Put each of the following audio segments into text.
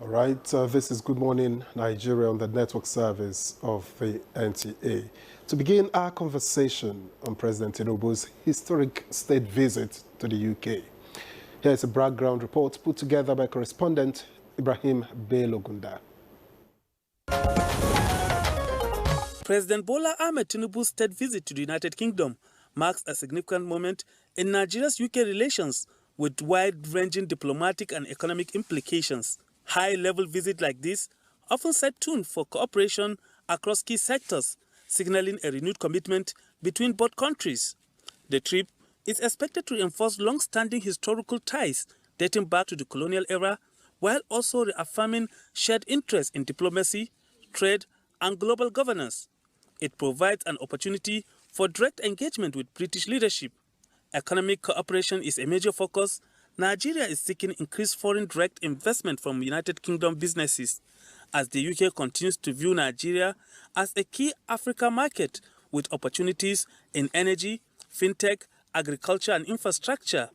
All right, this is Good Morning Nigeria on the network service of the NTA. To begin our conversation on President Tinubu's historic state visit to the UK, here is a background report put together by correspondent Ibrahim Belogunda. President Bola Ahmed Tinubu's state visit to the United Kingdom marks a significant moment in Nigeria's UK relations with wide-ranging diplomatic and economic implications. High-level visits like this often set tone for cooperation across key sectors, signaling a renewed commitment between both countries. The trip is expected to reinforce long-standing historical ties dating back to the colonial era, while also reaffirming shared interests in diplomacy, trade, and global governance. It provides an opportunity for direct engagement with British leadership. Economic cooperation is a major focus. Nigeria is seeking increased foreign direct investment from United Kingdom businesses, as the UK continues to view Nigeria as a key Africa market with opportunities in energy, fintech, agriculture and infrastructure.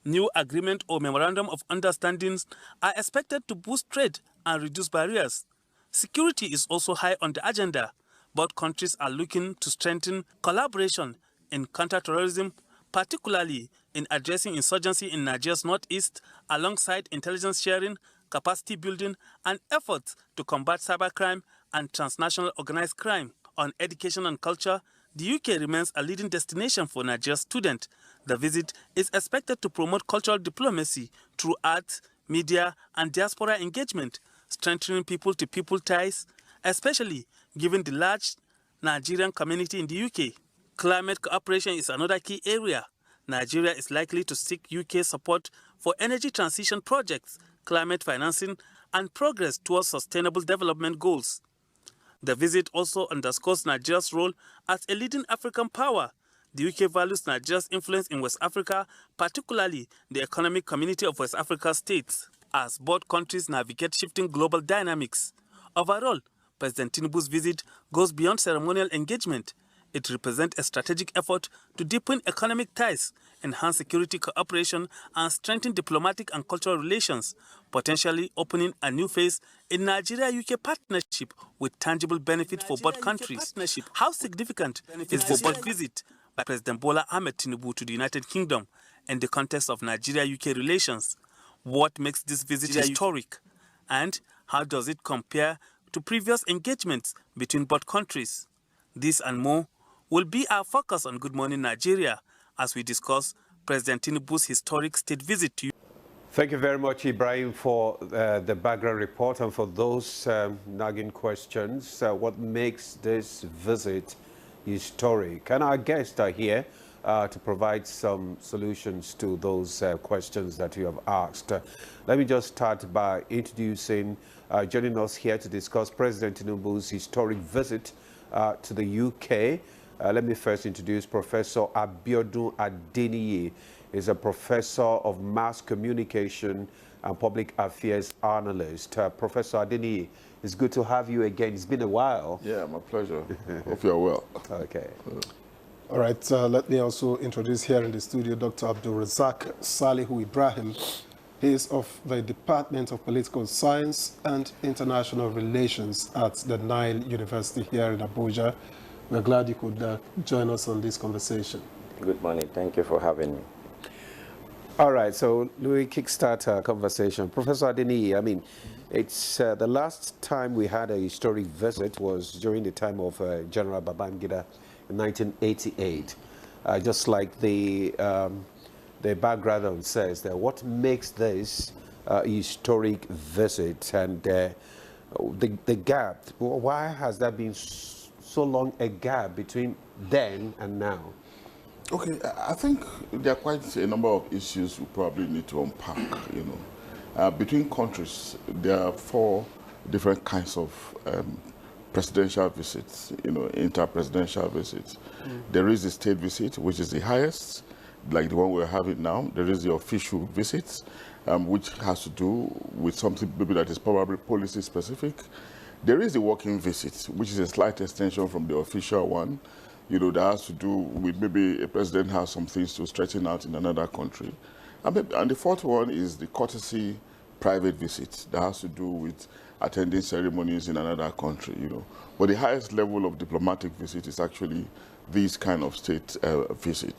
New agreement or memorandum of understandings are expected to boost trade and reduce barriers. Security is also high on the agenda. Both countries are looking to strengthen collaboration in counterterrorism, particularly in addressing insurgency in Nigeria's northeast, alongside intelligence sharing, capacity building, and efforts to combat cybercrime and transnational organized crime. On education and culture, the UK remains a leading destination for Nigeria's students. The visit is expected to promote cultural diplomacy through arts, media, and diaspora engagement, strengthening people-to-people ties, especially given the large Nigerian community in the UK. Climate cooperation is another key area. Nigeria is likely to seek UK support for energy transition projects, climate financing, and progress towards sustainable development goals. The visit also underscores Nigeria's role as a leading African power. The UK values Nigeria's influence in West Africa, particularly the economic community of West Africa states, as both countries navigate shifting global dynamics. Overall, President Tinubu's visit goes beyond ceremonial engagement. It represents a strategic effort to deepen economic ties, enhance security cooperation, and strengthen diplomatic and cultural relations, potentially opening a new phase in Nigeria-UK partnership with tangible benefit for both countries. How significant is the bold visit by President Bola Ahmed Tinubu to the United Kingdom in the context of Nigeria-UK relations? What makes this visit historic? And how does it compare to previous engagements between both countries? This and more will be our focus on Good Morning Nigeria as we discuss President Tinubu's historic state visit to you. Thank you very much, Ibrahim, for the background report and for those nagging questions. What makes this visit historic? And our guests are here to provide some solutions to those questions that you have asked. Let me just start by introducing, joining us here to discuss President Tinubu's historic visit to the UK. Let me first introduce Professor Abiodun Adeniyi. He's a professor of mass communication and public affairs analyst. Professor Adeniyi, it's good to have you again. It's been a while. Yeah, my pleasure. Hope you're well. Okay. All right, let me also introduce here in the studio Dr. Abdul Razak Salihu Ibrahim. He is of the Department of Political Science and International Relations at the Nile University here in Abuja. We're glad you could join us on this conversation. Good morning. Thank you for having me. All right, so we kickstart our conversation. Professor Adeniyi, I mean, it's the last time we had a historic visit was during the time of General Babangida in 1988. Just like the background says, that what makes this historic visit and the gap, why has that been so long a gap between then and now? Okay, I think there are quite a number of issues we probably need to unpack, you know. Between countries, there are 4 different kinds of presidential visits, you know, inter-presidential visits. There is the state visit, which is the highest, like the one we're having now. There is the official visits, which has to do with something maybe that is probably policy specific. There is the working visit, which is a slight extension from the official one, you know, that has to do with maybe a president has some things to straighten out in another country. And the 4th one is the courtesy private visit that has to do with attending ceremonies in another country, But the highest level of diplomatic visit is actually this kind of state visit.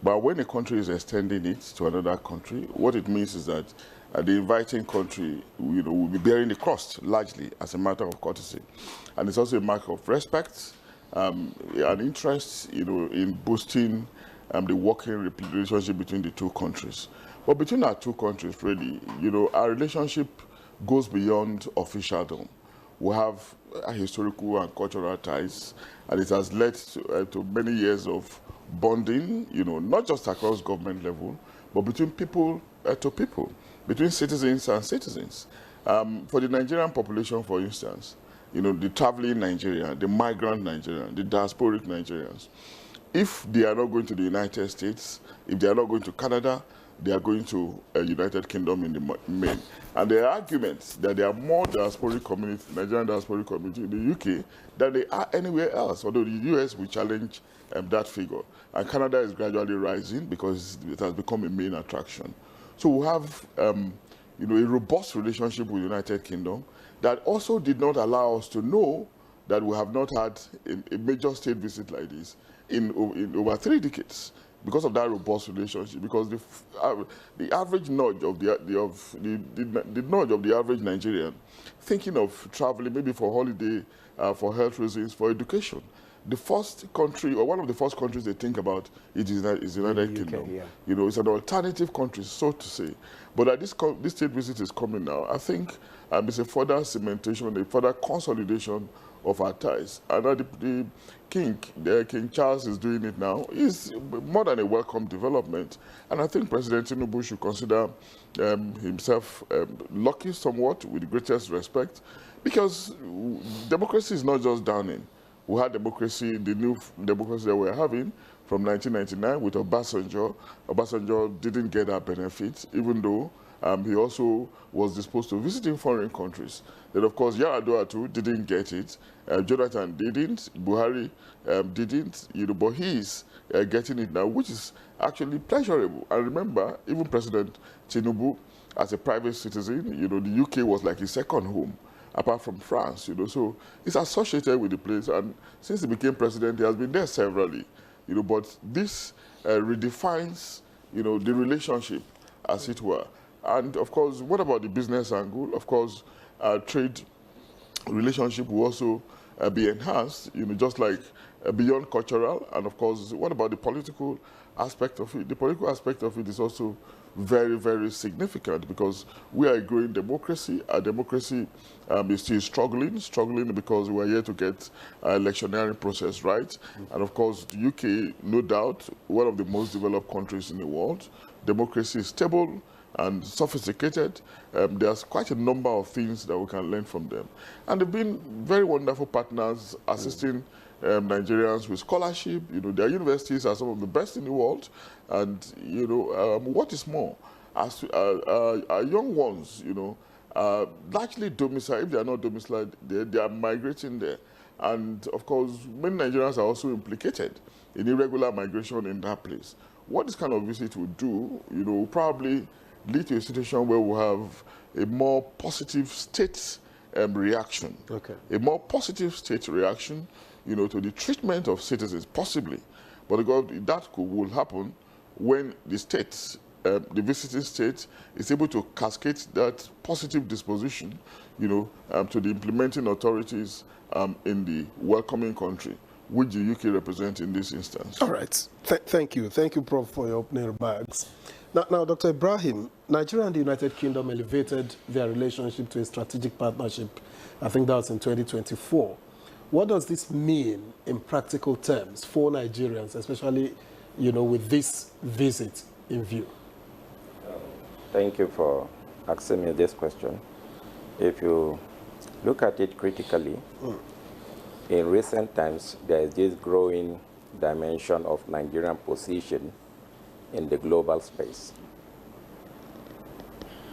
But when a country is extending it to another country, what it means is that the inviting country, will be bearing the cost largely as a matter of courtesy. And it's also a mark of respect, an interest, in boosting the working relationship between the two countries. But between our two countries, really, our relationship goes beyond officialdom. We have historical and cultural ties, and it has led to many years of bonding, not just across government level, but between people to people, between citizens and citizens. For the Nigerian population, for instance, the traveling Nigerian, the migrant Nigerian, the diasporic Nigerians, if they are not going to the United States, if they are not going to Canada, they are going to United Kingdom in the main. And there are arguments that there are more diasporic community, Nigerian diasporic community in the UK than they are anywhere else, although the US will challenge that figure. And Canada is gradually rising because it has become a main attraction. So we have a robust relationship with the United Kingdom that also did not allow us to know that we have not had a major state visit like this in over 3 decades. Because of that robust relationship, because the average nudge of the nudge of the average Nigerian, thinking of traveling maybe for holiday, for health reasons, for education, the first country or one of the first countries they think about is the United Kingdom. Yeah. It's an alternative country, so to say. But that this state visit is coming now, I think it's a further cementation, a further consolidation of our ties. And the King Charles is doing it now. It's more than a welcome development. And I think President Tinubu should consider himself lucky somewhat, with the greatest respect, because democracy is not just downing. We had democracy, the new democracy that we're having from 1999 with Obasanjo. Obasanjo didn't get that benefit, even though he also was disposed to visiting foreign countries. Then, of course, Yar'Adua too didn't get it. Jonathan didn't. Buhari didn't. But he's getting it now, which is actually pleasurable. And remember, even President Tinubu, as a private citizen, the UK was like his second home, apart from France. So it's associated with the place. And since he became president, he has been there severally. But this redefines, the relationship, as it were. And of course, what about the business angle? Of course, trade relationship will also be enhanced, just like beyond cultural. And of course, what about the political aspect of it? The political aspect of it is also very, very significant because we are a growing democracy. Our democracy is still struggling because we are here to get electioneering process right. And of course, the UK, no doubt, one of the most developed countries in the world. Democracy is stable and sophisticated. There's quite a number of things that we can learn from them. And they've been very wonderful partners, assisting Nigerians with scholarship. Their universities are some of the best in the world. And, what is more, as our young ones, largely domiciled. If they are not domiciled, they are migrating there. And, of course, many Nigerians are also implicated in irregular migration in that place. What this kind of visit would do, will probably lead to a situation where we have a more positive state reaction. Okay. A more positive state reaction, to the treatment of citizens, possibly. But that will happen when the state, the visiting state, is able to cascade that positive disposition, to the implementing authorities in the welcoming country, which the UK represents in this instance. All right. Thank you. Thank you, Prof, for your opening remarks. Now, Dr. Ibrahim, Nigeria and the United Kingdom elevated their relationship to a strategic partnership. I think that was in 2024. What does this mean in practical terms for Nigerians, especially, with this visit in view? Thank you for asking me this question. If you look at it critically, in recent times, there is this growing dimension of Nigerian position in the global space.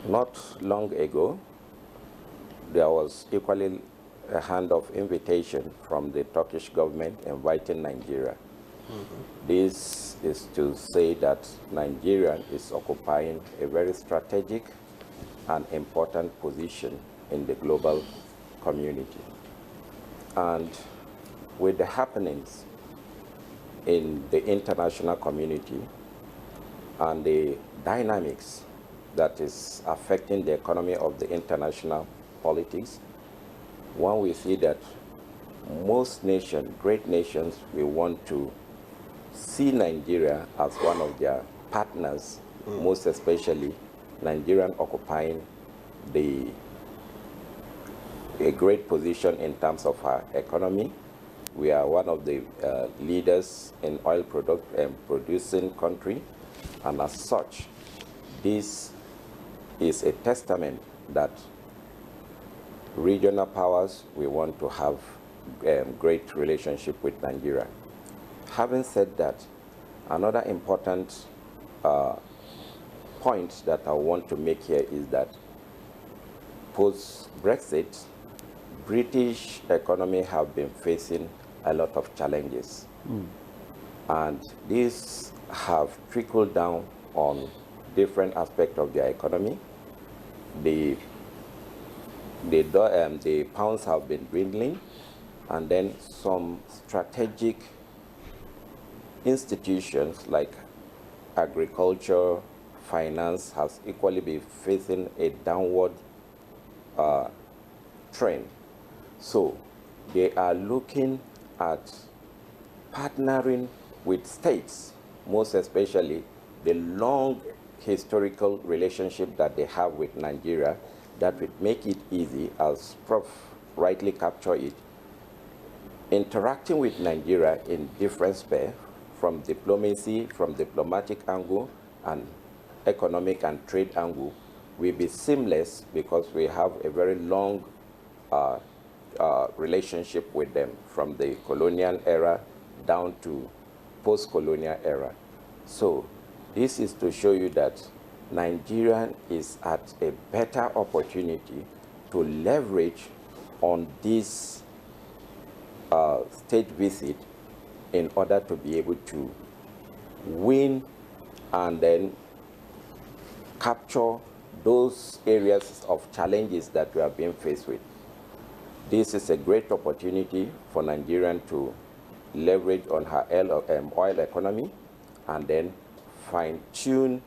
Not long ago, there was equally a hand of invitation from the Turkish government inviting Nigeria. This is to say that Nigeria is occupying a very strategic an important position in the global community. And with the happenings in the international community and the dynamics that is affecting the economy of the international politics, one we see that most nations, great nations, will want to see Nigeria as one of their partners, most especially Nigeria occupying a great position in terms of our economy. We are one of the leaders in oil producing country, and as such, this is a testament that regional powers, we want to have great relationship with Nigeria. Having said that, another important point that I want to make here is that post-Brexit, British economy have been facing a lot of challenges. And these have trickled down on different aspects of their economy. The pounds have been dwindling, and then some strategic institutions like agriculture, finance has equally been facing a downward trend. So they are looking at partnering with states, most especially the long historical relationship that they have with Nigeria, that would make it easy, as Prof rightly captured it, interacting with Nigeria in different spheres, from diplomacy, from diplomatic angle, and economic and trade angle, will be seamless because we have a very long relationship with them, from the colonial era down to post-colonial era. So this is to show you that Nigeria is at a better opportunity to leverage on this state visit in order to be able to win and then capture those areas of challenges that we are being faced with. This is a great opportunity for Nigeria to leverage on her oil economy and then fine-tune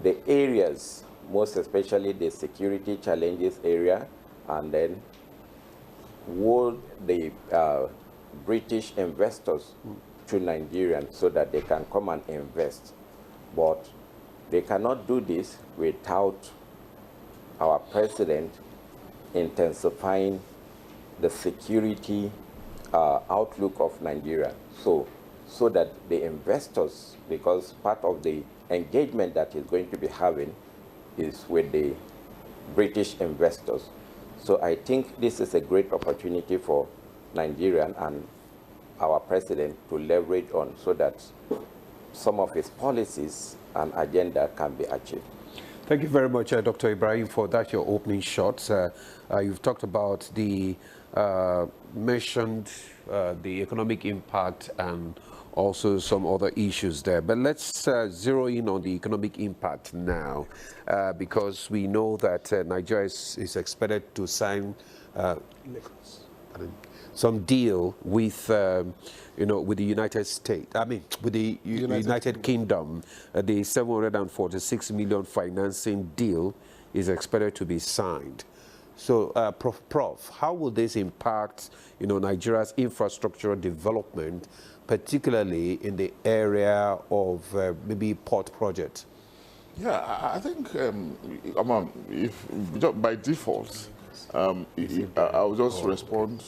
the areas, most especially the security challenges area, and then hold the British investors to Nigeria so that they can come and invest. But they cannot do this without our president intensifying the security outlook of Nigeria. So that the investors, because part of the engagement that he's going to be having is with the British investors. So I think this is a great opportunity for Nigeria and our president to leverage on, so that some of his policies and agenda can be achieved. Thank you very much, Dr. Ibrahim, for that, your opening shots. You've talked about the mentioned the economic impact and also some other issues there. But let's zero in on the economic impact now, because we know that Nigeria is expected to sign some deal with, with the United States. I mean, with the United Kingdom. The 746 million financing deal is expected to be signed. So, Prof, how will this impact, Nigeria's infrastructural development, particularly in the area of maybe port projects? Yeah, I think if by default, I'll just respond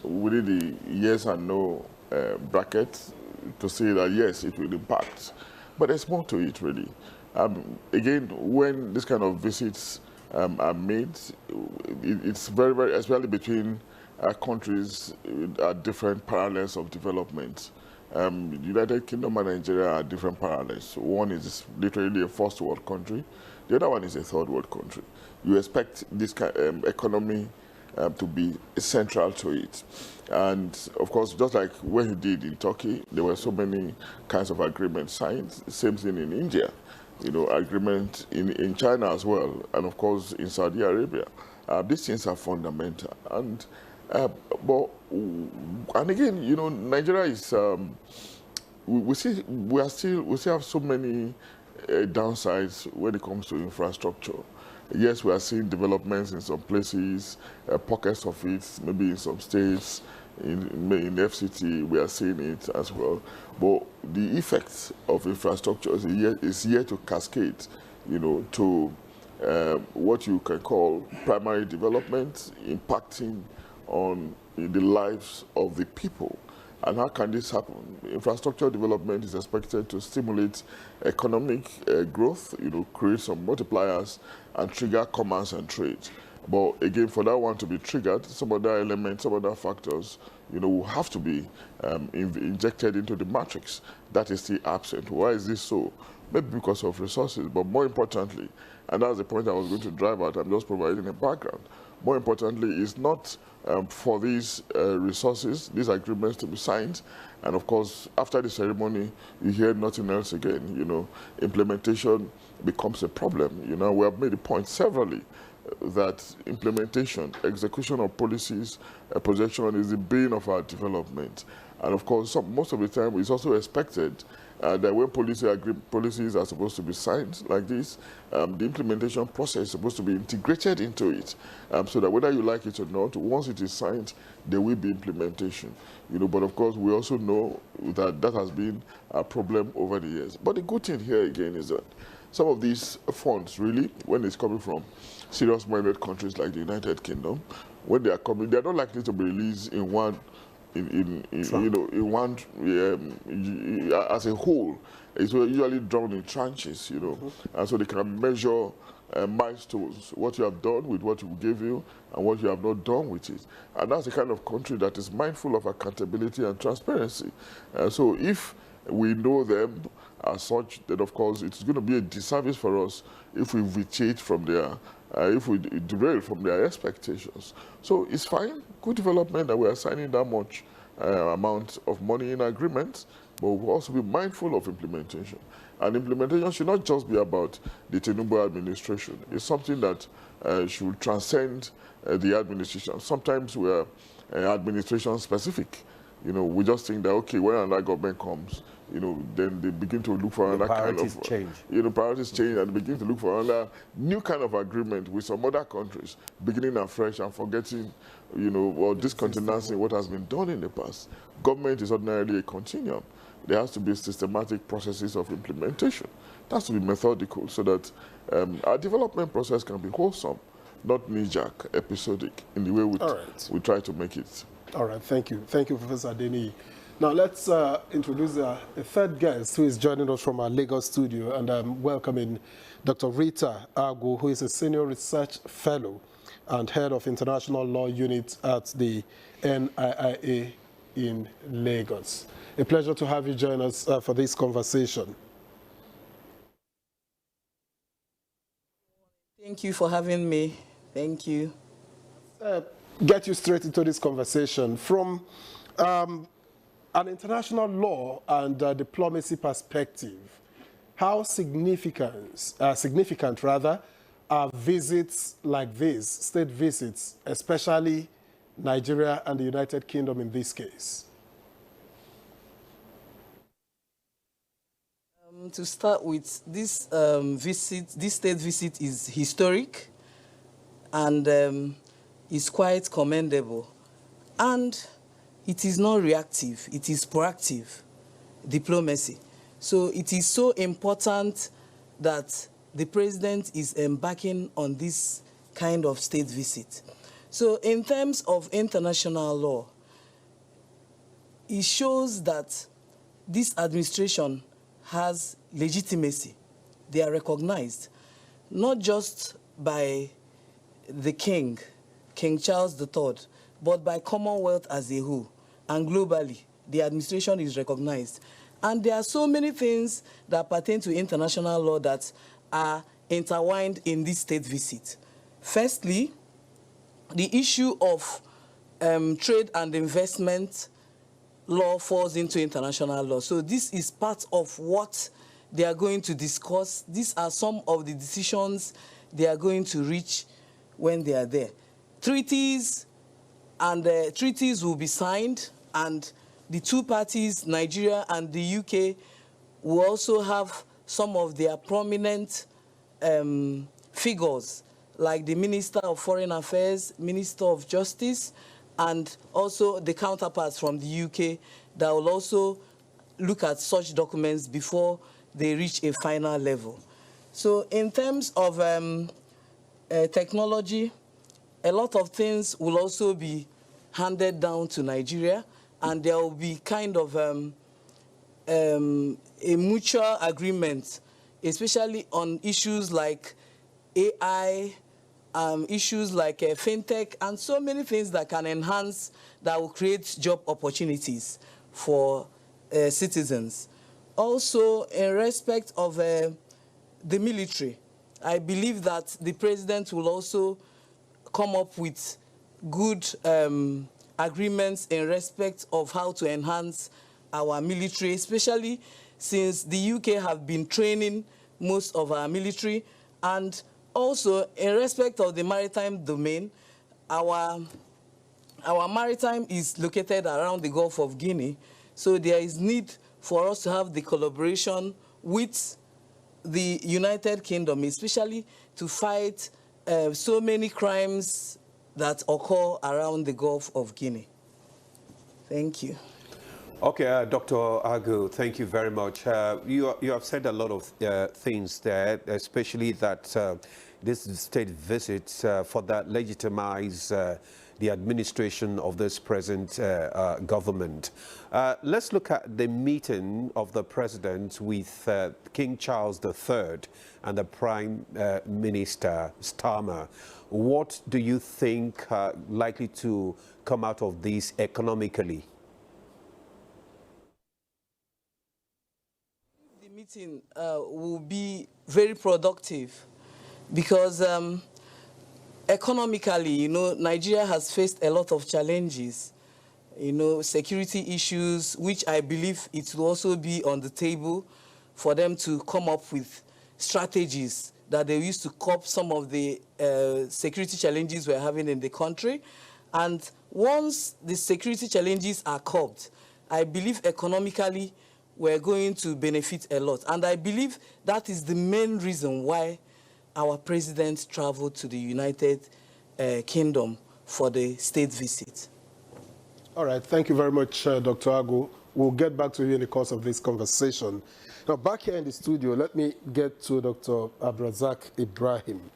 within the yes and no bracket to say that yes, it will impact. But there's more to it, really. Again, when this kind of visits are made, it's very, very, especially between countries at different parallels of development. United Kingdom and Nigeria are different parallels. One is literally a first world country. The other one is a third world country. You expect this economy to be central to it. And of course, just like when he did in Turkey, there were so many kinds of agreements signed. Same thing in India. agreement in China as well, and of course in Saudi Arabia. These things are fundamental, and again, Nigeria is we still have so many downsides when it comes to infrastructure. Yes, we are seeing developments in some places, pockets of it, maybe in some states, in FCT, we are seeing it as well. But the effects of infrastructure is yet to cascade, to what you can call primary development, impacting on the lives of the people. And how can this happen? Infrastructure development is expected to stimulate economic growth, create some multipliers and trigger commerce and trade. But again, for that one to be triggered, some other elements, some other factors, will have to be injected into the matrix. That is still absent. Why is this so? Maybe because of resources, but more importantly, and that's the point I was going to drive at, I'm just providing a background. More importantly, is not for these resources, these agreements to be signed, and of course, after the ceremony, you hear nothing else again. Implementation becomes a problem. We have made the point severally that implementation, execution of policies, projection is the bane of our development. And of course, most of the time, it's also expected that when policies are supposed to be signed like this, the implementation process is supposed to be integrated into it, so that whether you like it or not, once it is signed, there will be implementation. But of course, we also know that that has been a problem over the years. But the good thing here again is that some of these funds, really, when it's coming from serious-minded countries like the United Kingdom, when they are coming, they are not likely to be released in one. As a whole. It's usually drawn in tranches, and so they can measure milestones, what you have done with what we gave you and what you have not done with it. And that's the kind of country that is mindful of accountability and transparency. So if we know them as such, then of course it's going to be a disservice for us if we deviate from their if we derail from their expectations. So it's fine, good development that we are signing that much amount of money in agreements, but we'll also be mindful of implementation. And implementation should not just be about the Tinubu administration. It's something that should transcend the administration. Sometimes we are administration specific. We just think that, okay, when another government comes, then they begin to look for another kind of... priorities change and begin to look for another new kind of agreement with some other countries, beginning afresh and forgetting, or discontinuing what has been done in the past. Government is ordinarily a continuum. There has to be systematic processes of implementation. It has to be methodical so that our development process can be wholesome, not knee-jerk, episodic, in the way we try to make it. All right, thank you. Thank you, Professor Adeniyi. Now let's introduce a third guest who is joining us from our Lagos studio, and I'm welcoming Dr. Rita Agu, who is a senior research fellow and head of international law unit at the NIIA in Lagos. A pleasure to have you join us for this conversation. Thank you for having me. Thank you. Get you straight into this conversation. From an international law and diplomacy perspective, how significant are visits like this, state visits, especially Nigeria and the United Kingdom in this case? To start with, this state visit is historic and is quite commendable. And it is not reactive, it is proactive diplomacy. So it is so important that the president is embarking on this kind of state visit. So in terms of international law, it shows that this administration has legitimacy. They are recognized, not just by the King Charles III, but by Commonwealth as a whole, and globally, the administration is recognized. And there are so many things that pertain to international law that are intertwined in this state visit. Firstly, the issue of trade and investment law falls into international law. So this is part of what they are going to discuss. These are some of the decisions they are going to reach when they are there. Treaties will be signed, and the two parties, Nigeria and the UK, will also have some of their prominent figures, like the Minister of Foreign Affairs, Minister of Justice, and also the counterparts from the UK that will also look at such documents before they reach a final level. So in terms of technology, a lot of things will also be handed down to Nigeria, and there will be kind of a mutual agreement, especially on issues like AI, issues like fintech, and so many things that can enhance, that will create job opportunities for citizens. Also, in respect of the military, I believe that the president will also come up with good agreements in respect of how to enhance our military, especially since the UK have been training most of our military. And also, in respect of the maritime domain, our maritime is located around the Gulf of Guinea, so there is need for us to have the collaboration with the United Kingdom, especially to fight so many crimes that occur around the Gulf of Guinea. Thank you. Okay, Dr. Agu, thank you very much. You have said a lot of things there, especially that this state visit for that legitimize the administration of this present government. Let's look at the meeting of the president with King Charles III and the Prime Minister Starmer. What do you think likely to come out of this economically? The meeting will be very productive because economically, you know, Nigeria has faced a lot of challenges, you know, security issues, which I believe it will also be on the table for them to come up with strategies that they use to cope some of the security challenges we're having in the country. And once the security challenges are coped, I believe economically we're going to benefit a lot. And I believe that is the main reason why our president traveled to the United Kingdom for the state visit. All right, thank you very much, Dr. Agu. We'll get back to you in the course of this conversation. Now, back here in the studio, let me get to Dr. Abdulrazak Ibrahim.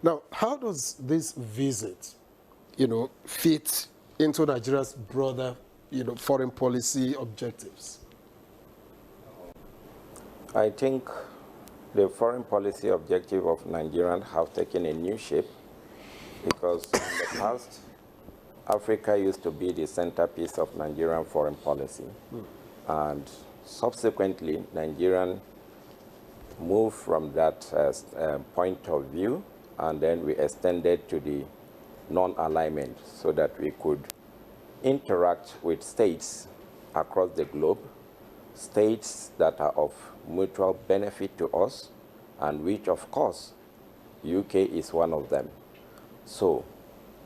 Now, how does this visit, you know, fit into Nigeria's broader, you know, foreign policy objectives? I think the foreign policy objective of Nigeria have taken a new shape, because in the past, Africa used to be the centerpiece of Nigerian foreign policy. And subsequently, Nigerian moved from that point of view, and then we extended to the non-alignment so that we could interact with states across the globe, states that are of mutual benefit to us, and which, of course, UK is one of them. So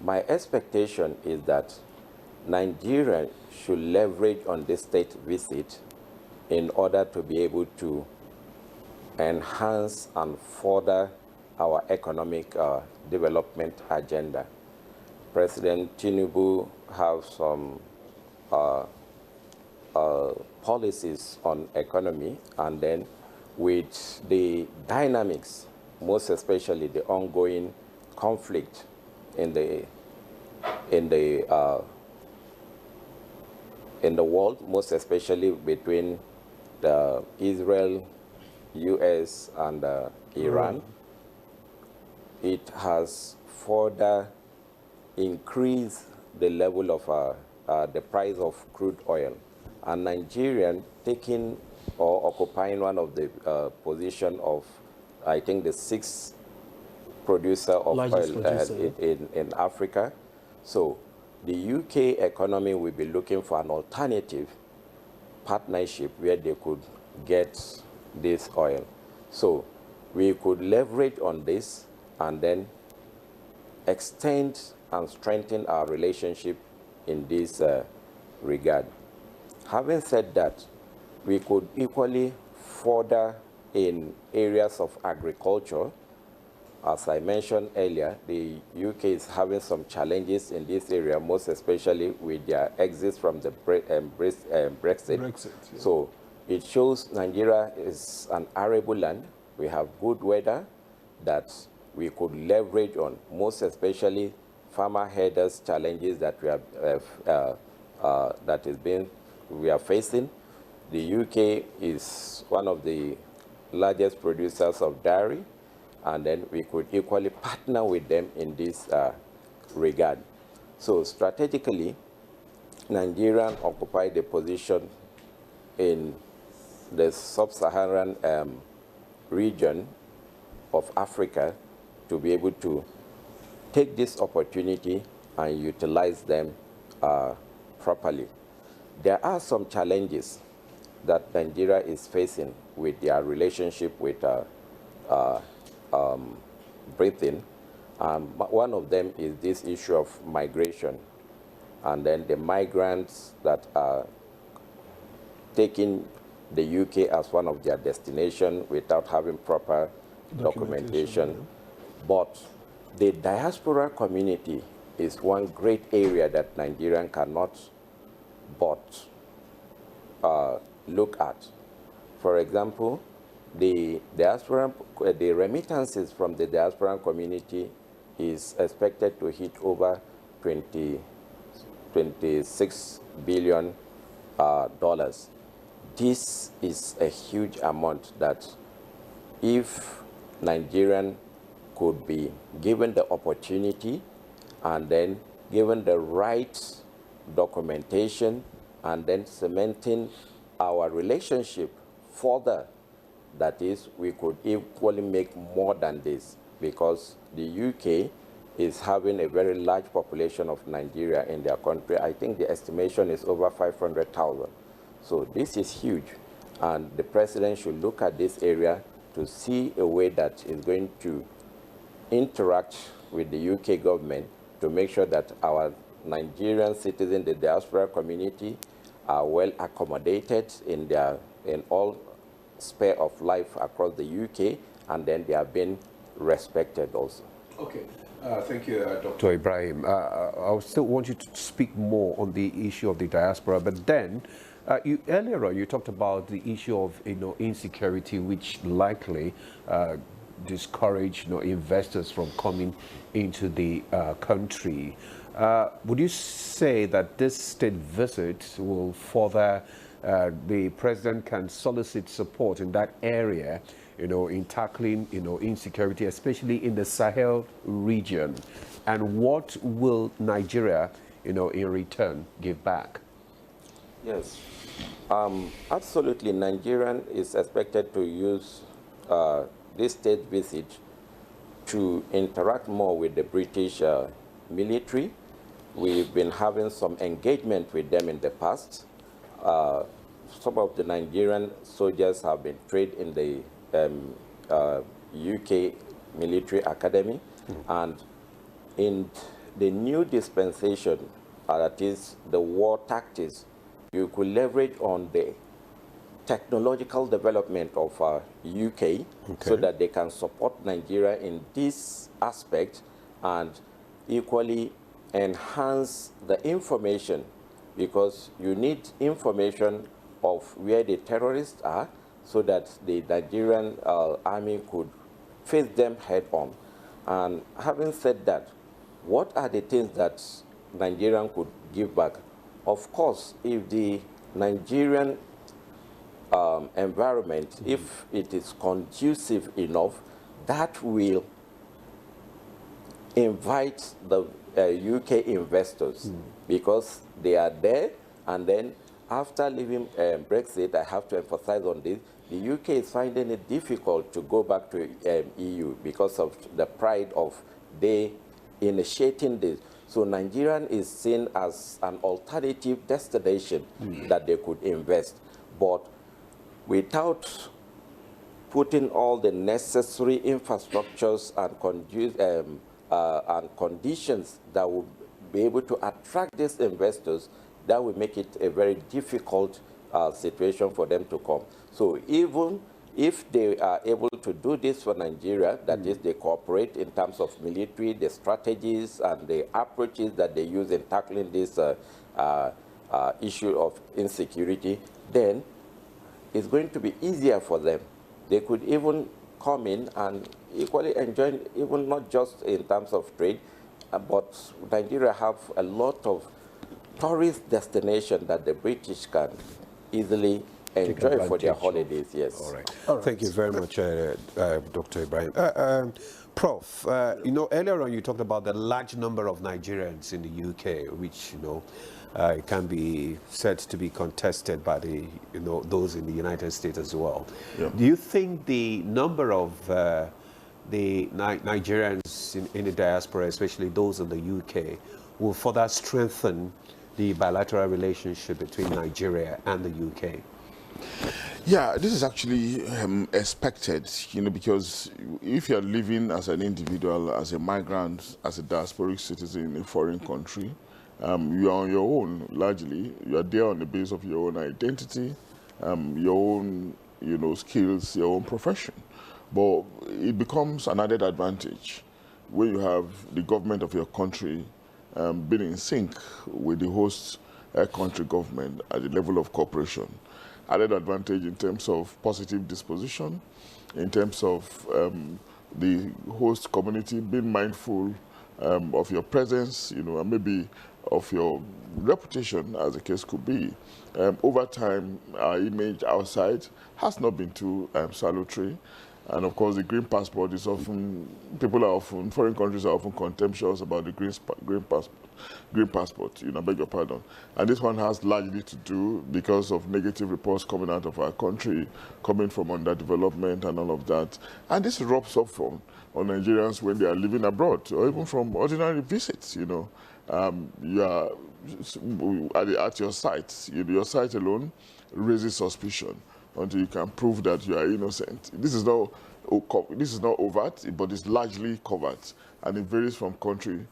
my expectation is that Nigeria should leverage on this state visit in order to be able to enhance and further our economic development agenda. President Tinubu has some policies on economy, and then with the dynamics, most especially the ongoing conflict in the world, most especially between the Israel, US, and Iran, it has further increased the level of the price of crude oil. And Nigerian taking or occupying one of the position of, I think, the sixth producer of oil in Africa. So the UK economy will be looking for an alternative partnership where they could get this oil. So we could leverage on this and then extend and strengthen our relationship in this regard. Having said that, we could equally further in areas of agriculture. As I mentioned earlier, the UK is having some challenges in this area, most especially with their exit from the Brexit. Yeah. So it shows Nigeria is an arable land. We have good weather that we could leverage on, most especially farmer headers challenges that we are facing. The UK is one of the largest producers of dairy, and then we could equally partner with them in this regard. So strategically, Nigeria occupied a position in the sub-Saharan region of Africa to be able to take this opportunity and utilize them properly. There are some challenges that Nigeria is facing with their relationship with Britain. One of them is this issue of migration, and then the migrants that are taking the UK as one of their destinations without having proper documentation. Yeah. But the diaspora community is one great area that Nigerian cannot but look at. For example, the remittances from the diaspora community is expected to hit over $26 billion. This is a huge amount that if Nigerian could be given the opportunity and then given the right documentation and then cementing our relationship further, that is, we could equally make more than this, because the UK is having a very large population of Nigeria in their country. I think the estimation is over 500,000. So this is huge, and the president should look at this area to see a way that is going to interact with the UK government to make sure that our Nigerian citizens, the diaspora community, are well accommodated in all sphere of life across the UK, and then they are being respected also. Okay. Thank you, Dr. Ibrahim. I still want you to speak more on the issue of the diaspora, but then earlier on you talked about the issue of insecurity, which likely discourage investors from coming into the country. Would you say that this state visit will further, the president can solicit support in that area, in tackling, insecurity, especially in the Sahel region? And what will Nigeria, in return, give back? Yes, absolutely. Nigerian is expected to use this state visit to interact more with the British military. We've been having some engagement with them in the past. Some of the Nigerian soldiers have been trained in the UK military academy, and in the new dispensation, that is the war tactics, you could leverage on the technological development of UK so that they can support Nigeria in this aspect and equally enhance the information, because you need information of where the terrorists are so that the Nigerian army could face them head on. And having said that, what are the things that Nigerian could give back? Of course, if the Nigerian environment, if it is conducive enough, that will invite the UK investors, because they are there. And then after leaving Brexit, I have to emphasize on this, the UK is finding it difficult to go back to EU because of the pride of they initiating this. So Nigerian is seen as an alternative destination that they could invest. But without putting all the necessary infrastructures and conditions that will be able to attract these investors, that will make it a very difficult situation for them to come. So even if they are able to do this for Nigeria, that is, they cooperate in terms of military, the strategies and the approaches that they use in tackling this issue of insecurity, then it's going to be easier for them. They could even come in and equally enjoy, even not just in terms of trade, but Nigeria have a lot of tourist destinations that the British can easily enjoy for their holidays, yes. All right. Thank you very much, Dr. Ibrahim. Prof, earlier on you talked about the large number of Nigerians in the UK, which, can be said to be contested by the, those in the United States as well. Yeah. Do you think the number of the Nigerians in the diaspora, especially those in the UK, will further strengthen the bilateral relationship between Nigeria and the UK? Yeah, this is actually expected, because if you're living as an individual, as a migrant, as a diasporic citizen in a foreign country, you are on your own, largely. You are there on the basis of your own identity, your own, skills, your own profession. But it becomes an added advantage when you have the government of your country being in sync with the host country government at the level of cooperation. Added advantage in terms of positive disposition, in terms of the host community being mindful of your presence, and maybe of your reputation, as the case could be. Over time, our image outside has not been too salutary. And of course, the green passport is often, foreign countries are often contemptuous about the green passport, I beg your pardon. And this one has largely to do because of negative reports coming out of our country, coming from underdevelopment and all of that. And this rubs off on Nigerians when they are living abroad, or even from ordinary visits, You are at your site, your site alone raises suspicion until you can prove that you are innocent. This is not overt, but it's largely covert, and it varies from country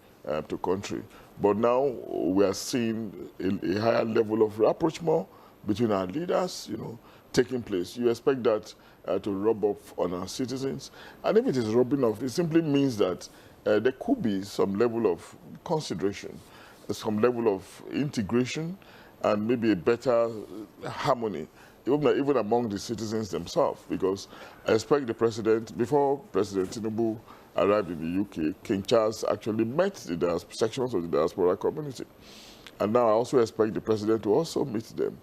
to country. But now we are seeing a higher level of rapprochement between our leaders, taking place. You expect that to rub off on our citizens, and if it is rubbing off, it simply means that there could be some level of consideration, some level of integration, and maybe a better harmony, even among the citizens themselves, because I expect the president, before President Tinubu arrived in the UK, King Charles actually met the sections of the diaspora community. And now I also expect the president to also meet them.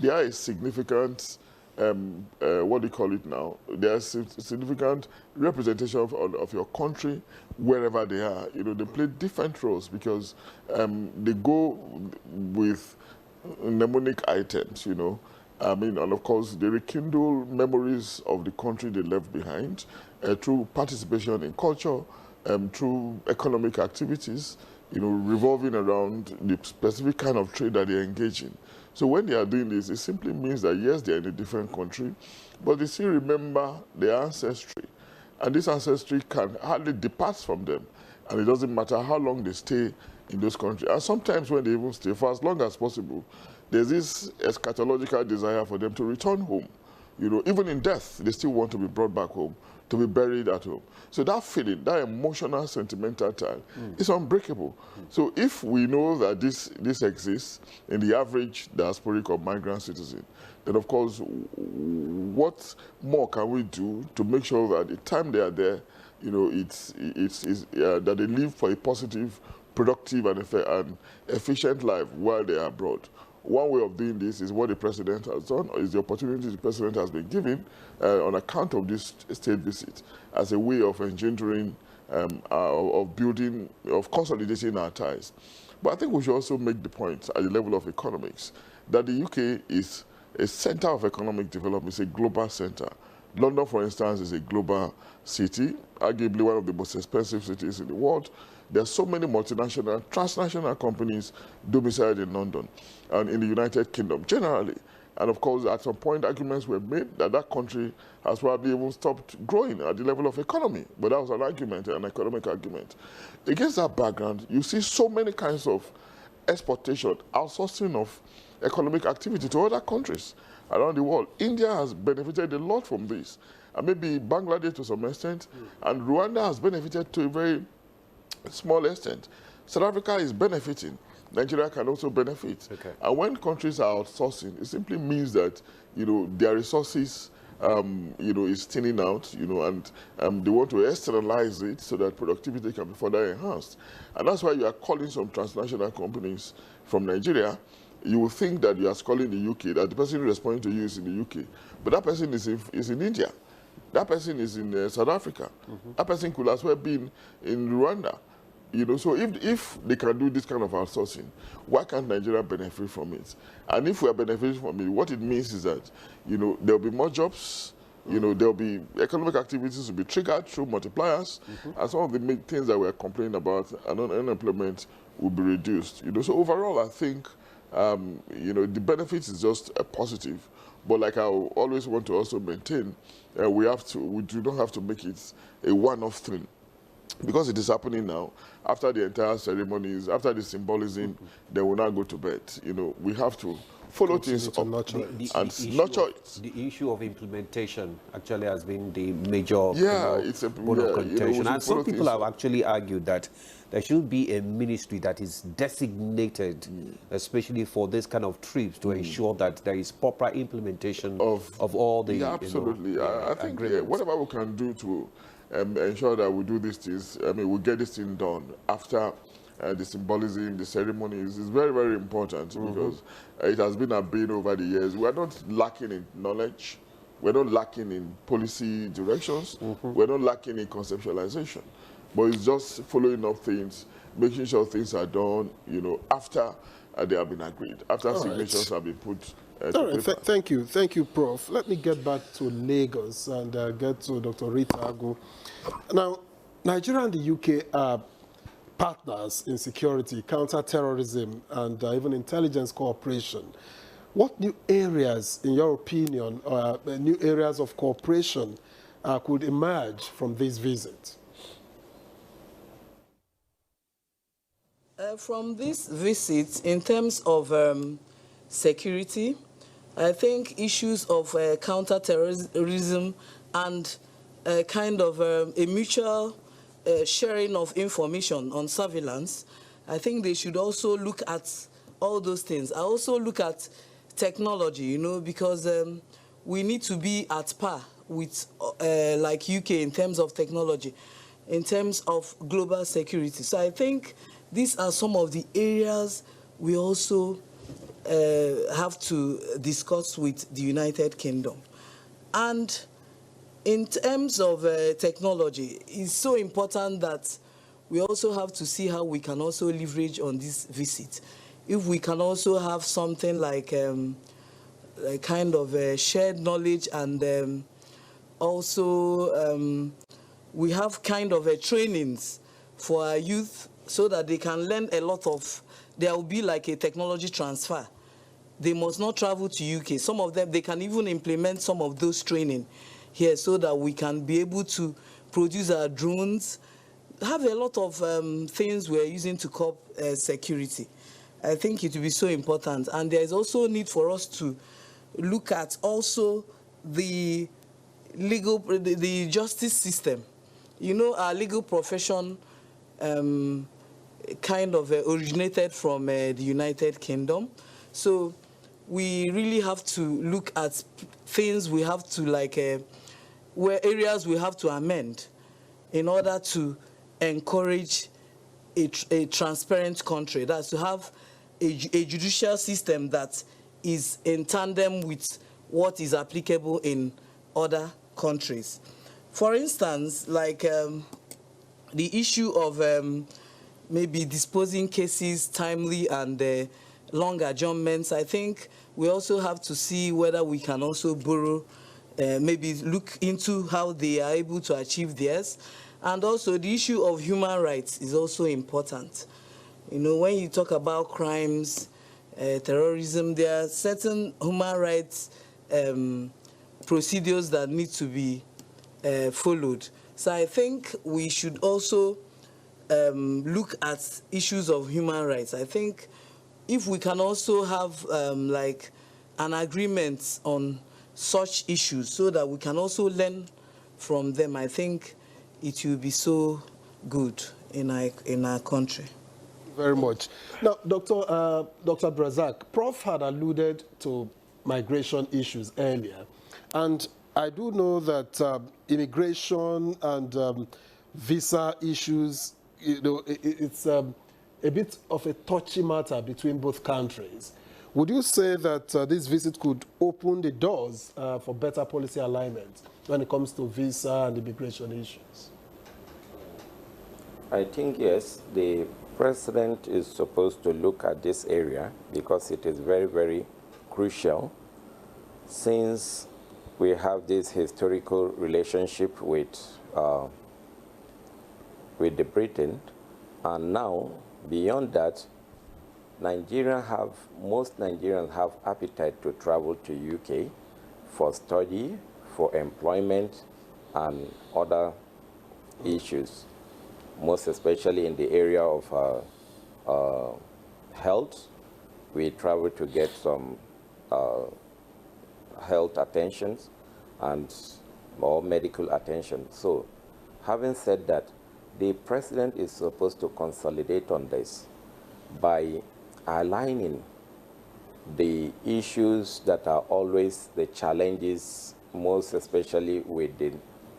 There is significant, what do you call it now? There's significant representation of your country wherever they are. They play different roles because they go with mnemonic items, and of course, they rekindle memories of the country they left behind through participation in culture, through economic activities, revolving around the specific kind of trade that they engage in. So when they are doing this, it simply means that, yes, they are in a different country, but they still remember their ancestry. And this ancestry can hardly depart from them. And it doesn't matter how long they stay in those countries. And sometimes when they even stay for as long as possible, there's this eschatological desire for them to return home. Even in death, they still want to be brought back home, to be buried at home. So that feeling, that emotional, sentimental tie is unbreakable. So if we know that this exists in the average diasporic or migrant citizen, then of course, what more can we do to make sure that the time they are there, that they live for a positive, productive, and efficient life while they are abroad? One way of doing this is what the president has done, or is the opportunity the president has been given on account of this state visit as a way of engendering, of building, of consolidating our ties. But I think we should also make the point at the level of economics that the UK is a center of economic development, it's a global center. London, for instance, is a global city, arguably one of the most expensive cities in the world. There are so many multinational, transnational companies domiciled in London and in the United Kingdom generally. And of course, at some point, arguments were made that that country has probably even stopped growing at the level of economy. But that was an argument, an economic argument. Against that background, you see so many kinds of exportation, outsourcing of economic activity to other countries around the world. India has benefited a lot from this, and maybe Bangladesh to some extent, and Rwanda has benefited to a very small extent. South Africa is benefiting. Nigeria can also benefit. Okay. And when countries are outsourcing, it simply means that, their resources, is thinning out, and they want to externalize it so that productivity can be further enhanced. And that's why you are calling some transnational companies from Nigeria. You will think that you are calling the UK, that the person responding to you is in the UK. But that person is in India. That person is in South Africa. That person could as well be in Rwanda. So if they can do this kind of outsourcing, why can't Nigeria benefit from it? And if we are benefiting from it, what it means is that, there'll be more jobs, there'll be economic activities to be triggered through multipliers, and some of the main things that we're complaining about, and unemployment will be reduced. So overall, I think, the benefits is just a positive. But like I always want to also maintain, we do not have to make it a one-off thing. Because it is happening now, after the entire ceremonies, after the symbolism, they will now go to bed. We have to follow things up and nurture it. The issue of implementation actually has been the major it's a bone of contention. And some people have up. actually argued that there should be a ministry that is designated, especially for this kind of trips, to ensure that there is proper implementation of all the absolutely. I think whatever we can do to ensure that we do these things, we get this thing done after the symbolism, the ceremonies is very, very important because it has been a bane over the years. We are not lacking in knowledge. We're not lacking in policy directions. We're not lacking in conceptualization. But it's just following up things, making sure things are done, after they have been agreed, after signatures have been put Thank you, Prof. Let me get back to Lagos and get to Dr. Rita Agu. Now, Nigeria and the UK are partners in security, counter-terrorism, and even intelligence cooperation. What new areas, in your opinion, new areas of cooperation could emerge from this visit? From this visit, in terms of security, I think issues of counter-terrorism and kind of a mutual sharing of information on surveillance, I think they should also look at all those things. I also look at technology, because we need to be at par with like UK in terms of technology, in terms of global security. So I think these are some of the areas we also have to discuss with the United Kingdom. And in terms of technology, it's so important that we also have to see how we can also leverage on this visit. If we can also have something like a kind of shared knowledge, and also we have kind of trainings for our youth so that they can learn a lot of, there will be like a technology transfer. They must not travel to UK. Some of them, they can even implement some of those training here so that we can be able to produce our drones, have a lot of things we're using to cope security. I think it will be so important. And there is also need for us to look at also the justice system. Our legal profession kind of originated from the United Kingdom. So we really have to look at things we have to where areas we have to amend in order to encourage a transparent country. That's to have a judicial system that is in tandem with what is applicable in other countries. For instance, like the issue of maybe disposing cases timely and long adjournments, I think we also have to see whether we can also borrow, maybe look into how they are able to achieve theirs. And also the issue of human rights is also important. When you talk about crimes, terrorism. There are certain human rights procedures that need to be followed. So I think we should also look at issues of human rights. I think if we can also have like an agreement on such issues so that we can also learn from them, I think it will be so good in our country. Very much. Now, Dr. Brazak, Prof had alluded to migration issues earlier, and I do know that immigration and visa issues, it's a bit of a touchy matter between both countries. Would you say that this visit could open the doors for better policy alignment when it comes to visa and immigration issues? I think, yes, the president is supposed to look at this area because it is very, very crucial since we have this historical relationship with the Britain, and now beyond that, most Nigerians have appetite to travel to UK for study, for employment, and other issues, most especially in the area of health. We travel to get some health attentions and more medical attention. So, having said that, the president is supposed to consolidate on this by aligning the issues that are always the challenges, most especially with the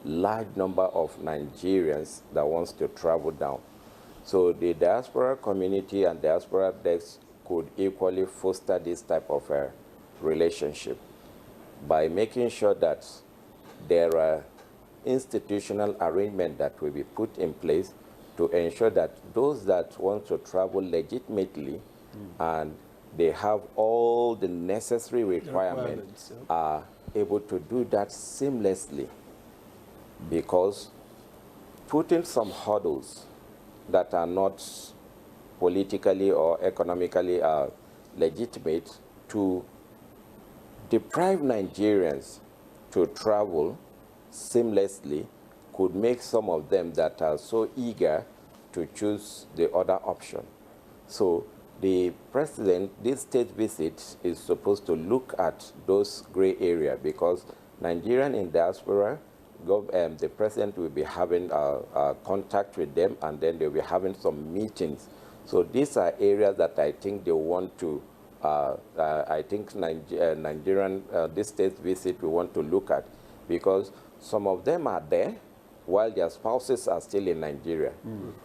large number of Nigerians that wants to travel down. So the diaspora community and diaspora desk could equally foster this type of a relationship by making sure that there are institutional arrangements that will be put in place to ensure that those that want to travel legitimately and they have all the necessary requirements are able to do that seamlessly, because putting some hurdles that are not politically or economically legitimate to deprive Nigerians to travel seamlessly could make some of them that are so eager to choose the other option. So the president, this state visit is supposed to look at those gray areas, because Nigerian in diaspora, the president will be having contact with them, and then they'll be having some meetings. So these are areas that I think they want to, I think Nigerian, this state visit we want to look at, because some of them are there while their spouses are still in Nigeria,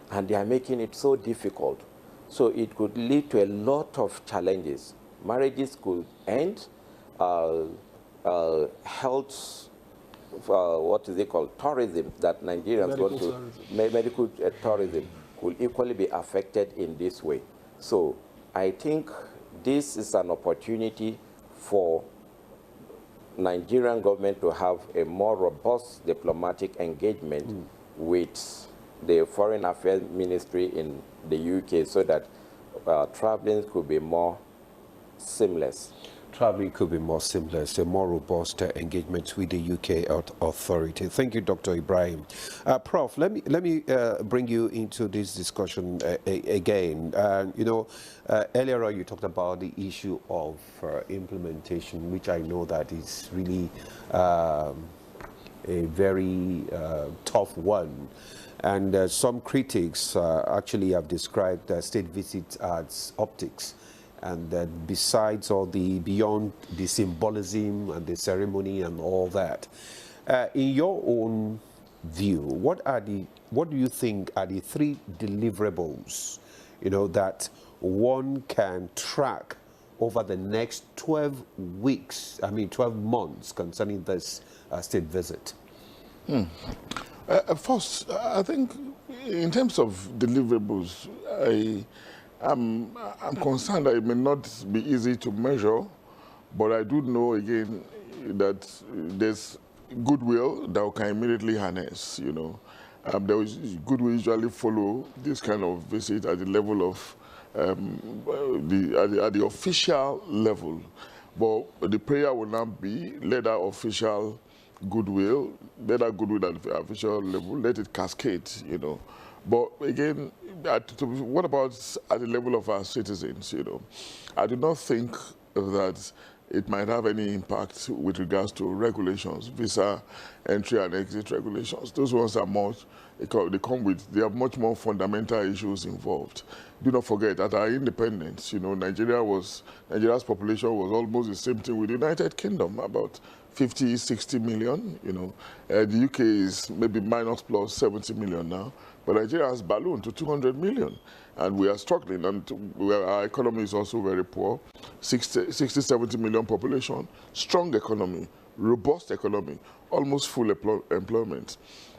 and they are making it so difficult. So it could lead to a lot of challenges. Marriages could end, health, what is it called, tourism that Nigerians go to, medical tourism could equally be affected in this way. So I think this is an opportunity for Nigerian government to have a more robust diplomatic engagement with the Foreign Affairs Ministry in the UK, so that traveling could be more seamless. Traveling could be more seamless, a more robust engagement with the UK authority. Thank you, Dr. Ibrahim. Prof, let me bring you into this discussion again. Earlier on you talked about the issue of implementation, which I know that is really a very tough one. And some critics actually have described state visits as optics. And that besides all beyond the symbolism and the ceremony and all that, in your own view, what do you think are the 3 deliverables, that one can track over the next 12 months concerning this state visit? First, I think in terms of deliverables, I'm concerned that it may not be easy to measure, but I do know again that there's goodwill that we can immediately harness. There is goodwill usually follow this kind of visit at the level of at the official level. But the prayer will not be, let that official goodwill, let that goodwill at the official level, let it cascade, you know. But again, what about at the level of our citizens, you know? I do not think that it might have any impact with regards to regulations, visa entry and exit regulations. Those ones are much, they have much more fundamental issues involved. Do not forget that our independence, you know, Nigeria's population was almost the same thing with the United Kingdom, about 50, 60 million, you know. The UK is maybe minus plus 70 million now, but Nigeria has ballooned to 200 million. And we are struggling, and our economy is also very poor. 60, 70 million population, strong economy, robust economy, almost full employment.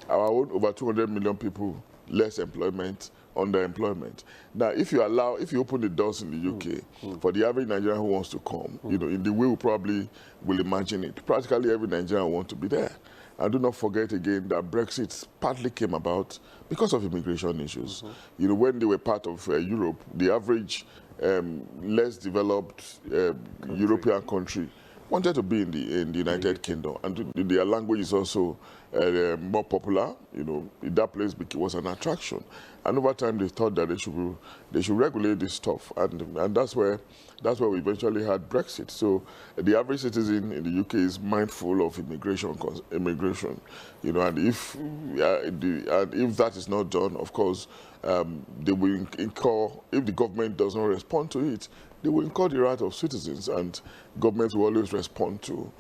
Our own over 200 million people, less employment, underemployment. Now, if you open the doors in the UK for the average Nigerian who wants to come, you know, in the way we probably will imagine it, practically every Nigerian wants to be there. And do not forget again that Brexit partly came about because of immigration issues. You know, when they were part of Europe, the average less developed European country wanted to be in the United Kingdom, and their language is also more popular. You know, that place was an attraction, and over time they thought that they should regulate this stuff, and that's where we eventually had Brexit. So the average citizen in the UK is mindful of immigration, you know, and if that is not done, of course, they will incur, if the government does not respond to it, they will incur the wrath of citizens, and governments will always respond to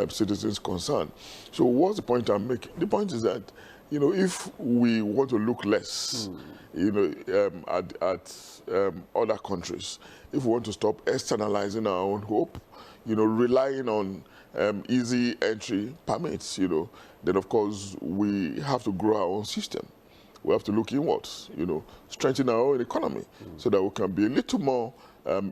citizens' concern. So what's the point I'm making? The point is that, you know, if we want to look less, you know, at other countries, if we want to stop externalizing our own hope, you know, relying on easy entry permits, you know, then of course we have to grow our own system. We have to look inwards, you know, strengthen our own economy so that we can be a little more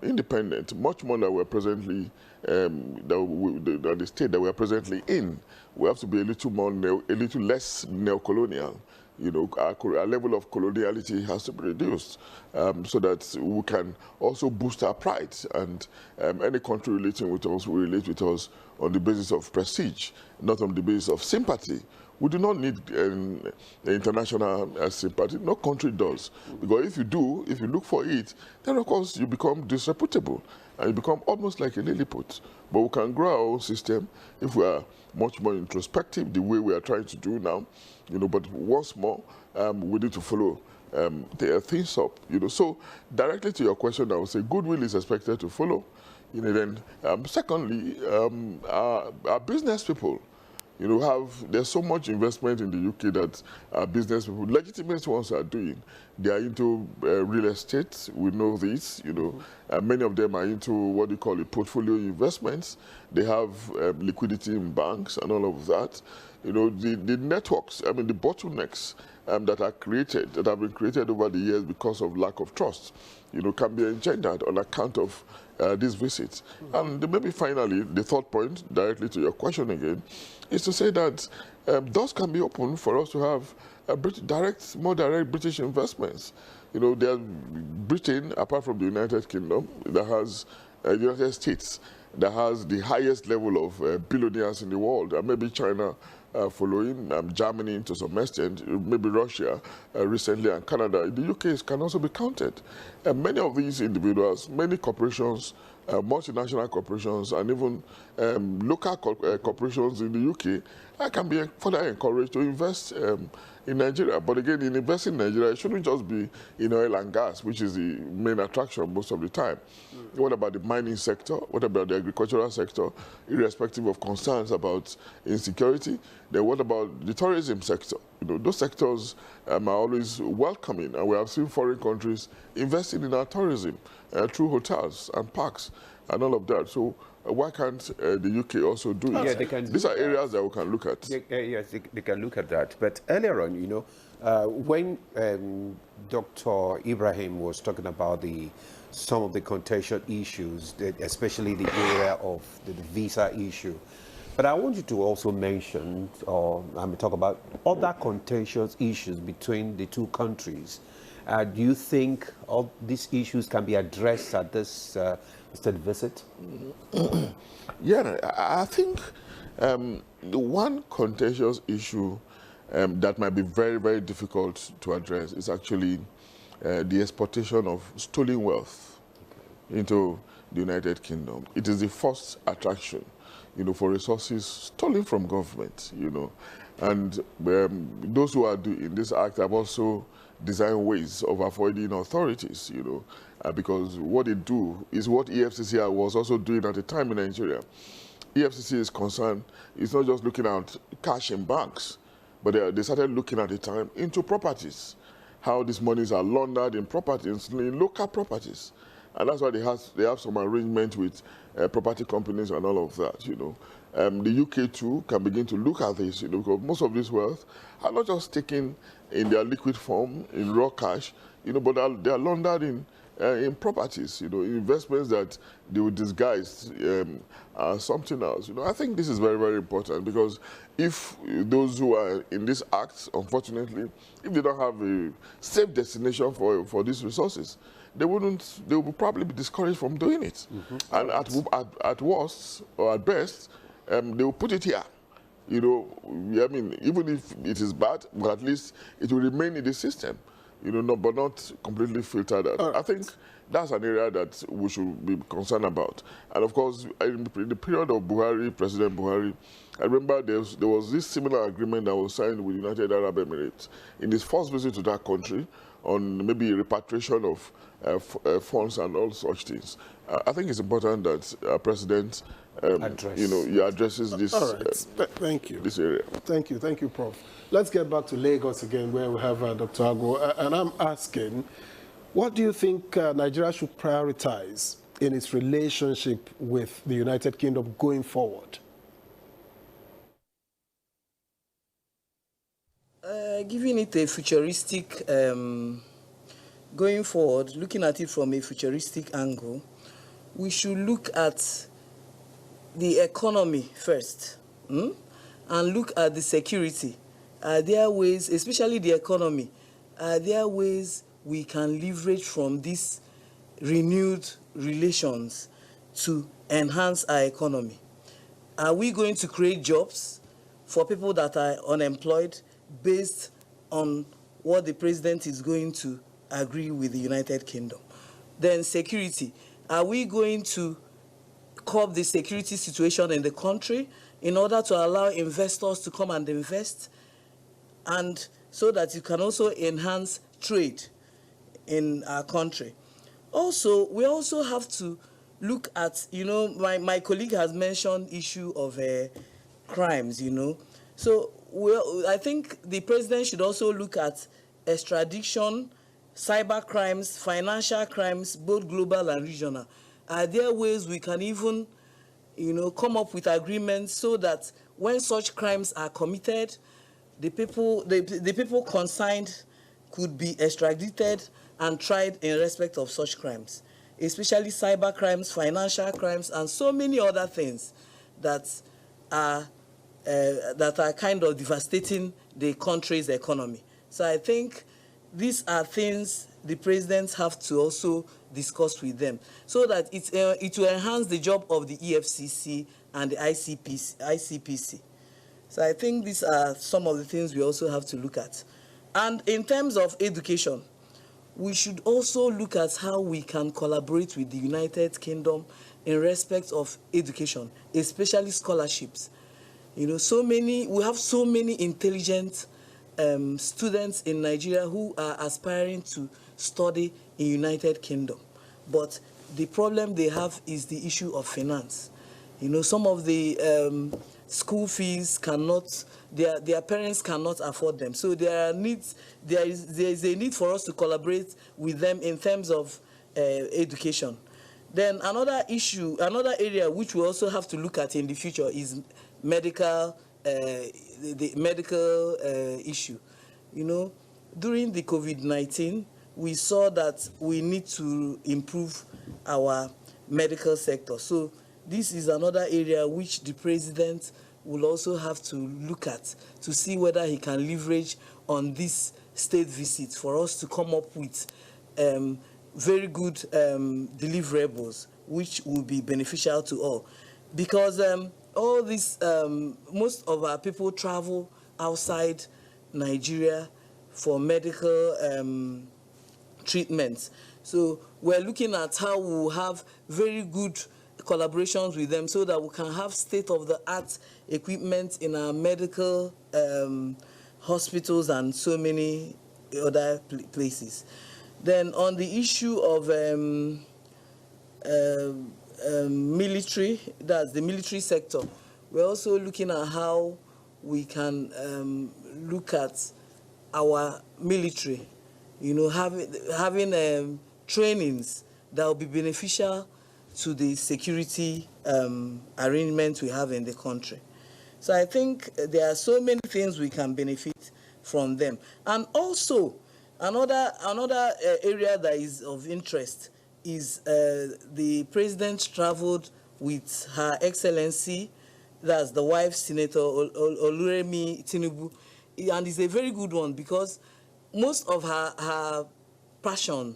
independent, much more than we're presently, the state that we're presently in. We have to be a little less neo-colonial. You know, our level of coloniality has to be reduced so that we can also boost our pride, and any country relating with us will relate with us on the basis of prestige, not on the basis of sympathy. We do not need international sympathy. No country does. Because if you do, if you look for it, then of course you become disreputable and you become almost like a Lilliput. But we can grow our own system if we are much more introspective, the way we are trying to do now. You know, but once more, we need to follow the things up. You know, so directly to your question, I would say goodwill is expected to follow. You know, then secondly, our business people. You know, there's so much investment in the UK that business people, legitimate ones, are doing. They are into real estate. We know this. You know, many of them are into what you call portfolio investments. They have liquidity in banks and all of that. You know, the networks, I mean, the bottlenecks that have been created over the years because of lack of trust, you know, can be engendered on account of this visit. And maybe finally, the third point, directly to your question again, is to say that doors can be opened for us to have more direct British investments. You know, there's Britain, apart from the United Kingdom, that has the United States, that has the highest level of billionaires in the world, and maybe China following, Germany to some extent, maybe Russia recently, and Canada. The UK can also be counted. Many of these individuals, many corporations, multinational corporations, and even local corporations in the UK can be further encouraged to invest in Nigeria. But again, in investing in Nigeria, it shouldn't just be in oil and gas, which is the main attraction most of the time. What about the mining sector? What about the agricultural sector, irrespective of concerns about insecurity? Then what about the tourism sector? You know, those sectors are always welcoming, and we have seen foreign countries investing in our tourism through hotels and parks and all of that. So why can't the UK also do it? Yeah, they can. These are areas that we can look at. Yes, they can look at that. But earlier on, you know, when Dr. Ibrahim was talking about some of the contentious issues, especially the area of the visa issue, but I want you to also mention, or talk about other contentious issues between the two countries. Do you think all these issues can be addressed at this state visit? Yeah, I think the one contentious issue that might be very, very difficult to address is actually the exportation of stolen wealth into the United Kingdom. It is the first attraction, for resources stolen from government, And those who are doing this act have also designed ways of avoiding authorities, because what they do is what EFCC was also doing at the time in Nigeria. EFCC is concerned, it's not just looking at cash in banks, but they started looking at the time into properties, how these monies are laundered in properties, in local properties. And that's why they have some arrangement with property companies and all of that, The UK too can begin to look at this, because most of this wealth are not just taken in their liquid form, in raw cash, but they are laundered in properties, investments that they would disguise something else. I think this is very, very important, because if those who are in this act, unfortunately, if they don't have a safe destination for these resources, they will probably be discouraged from doing it. And at worst or at best, they will put it here. Even if it is bad, but at least it will remain in the system, but not completely filtered out. I think that's an area that we should be concerned about. And of course, in the period of President Buhari, I remember there was this similar agreement that was signed with United Arab Emirates in his first visit to that country on maybe repatriation of funds and all such things. I think it's important that President addresses this. All right. Thank you. This area. Thank you, Prof. Let's get back to Lagos again, where we have Dr. Ago, and I'm asking, what do you think Nigeria should prioritize in its relationship with the United Kingdom going forward? Giving it a futuristic, going forward, looking at it from a futuristic angle, we should look at the economy first, and look at the security. Are there ways, especially the economy, are there ways we can leverage from these renewed relations to enhance our economy? Are we going to create jobs for people that are unemployed based on what the president is going to agree with the United Kingdom? Then security. Are we going to curb the security situation in the country in order to allow investors to come and invest, and so that you can also enhance trade in our country? Also, we also have to look at, my colleague has mentioned issue of crimes, So I think the president should also look at extradition, cyber crimes, financial crimes, both global and regional. Are there ways we can even, come up with agreements so that when such crimes are committed, the people concerned could be extradited and tried in respect of such crimes, especially cyber crimes, financial crimes, and so many other things that are kind of devastating the country's economy. So I think these are things the presidents have to also discuss with them, so that it will enhance the job of the EFCC and the ICPC. So I think these are some of the things we also have to look at. And in terms of education, we should also look at how we can collaborate with the United Kingdom in respect of education, especially scholarships. We have so many intelligent students in Nigeria who are aspiring to study in United Kingdom. But the problem they have is the issue of finance. Some of the school fees cannot, their parents cannot afford them. So there is a need for us to collaborate with them in terms of education. Then another area which we also have to look at in the future is medical, the medical issue. During the COVID-19, we saw that we need to improve our medical sector. So this is another area which the president will also have to look at to see whether he can leverage on this state visits for us to come up with very good deliverables, which will be beneficial to all. Because all this, most of our people travel outside Nigeria for medical treatments. So we're looking at how we'll have very good collaborations with them so that we can have state-of-the-art equipment in our medical hospitals and so many other places. Then on the issue of military, that's the military sector, we're also looking at how we can look at our military, you know, having trainings that will be beneficial to the security arrangements we have in the country. So I think there are so many things we can benefit from them. And also, another area that is of interest is the president traveled with Her Excellency, that's the wife, Senator Oluremi Tinubu, and it's a very good one because most of her passion,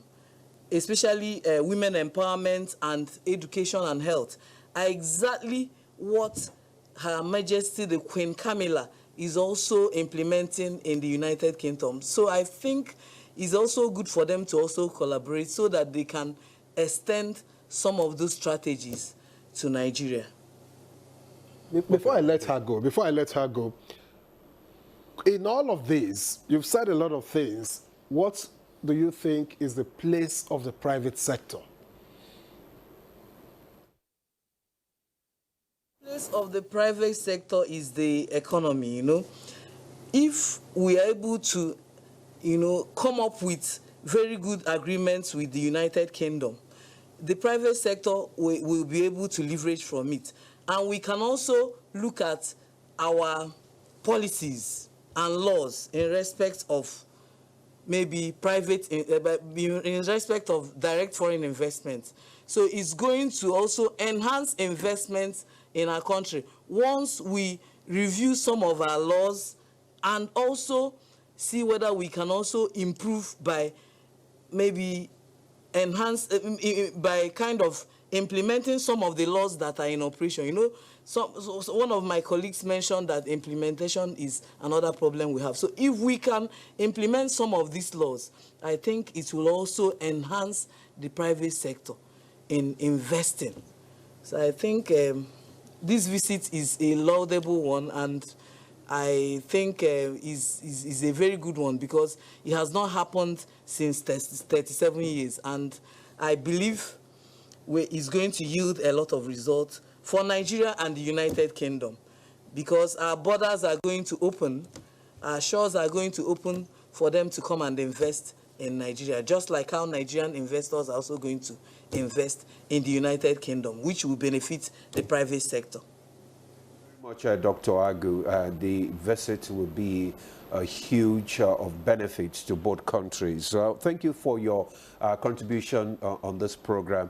especially women empowerment and education and health, are exactly what Her Majesty the Queen Camilla is also implementing in the United Kingdom. So I think it's also good for them to also collaborate so that they can extend some of those strategies to Nigeria. Before I let her go, in all of this, you've said a lot of things. What do you think is the place of the private sector? The place of the private sector is the economy, you know. If we are able to, you know, come up with very good agreements with the United Kingdom, the private sector will be able to leverage from it. And we can also look at our policies and laws in respect of maybe private, in respect of direct foreign investment. So it's going to also enhance investments in our country once we review some of our laws and also see whether we can also improve by maybe enhance, by kind of implementing some of the laws that are in operation. You know, so one of my colleagues mentioned that implementation is another problem we have. So if we can implement some of these laws, I think it will also enhance the private sector in investing. So I think this visit is a laudable one, and I think is a very good one because it has not happened since 37 years, and I believe it's going to yield a lot of results for Nigeria and the United Kingdom, because our borders are going to open, our shores are going to open for them to come and invest in Nigeria, just like how Nigerian investors are also going to invest in the United Kingdom, which will benefit the private sector. Much, Dr. Agu, the visit will be a huge of benefits to both countries. So thank you for your contribution on this program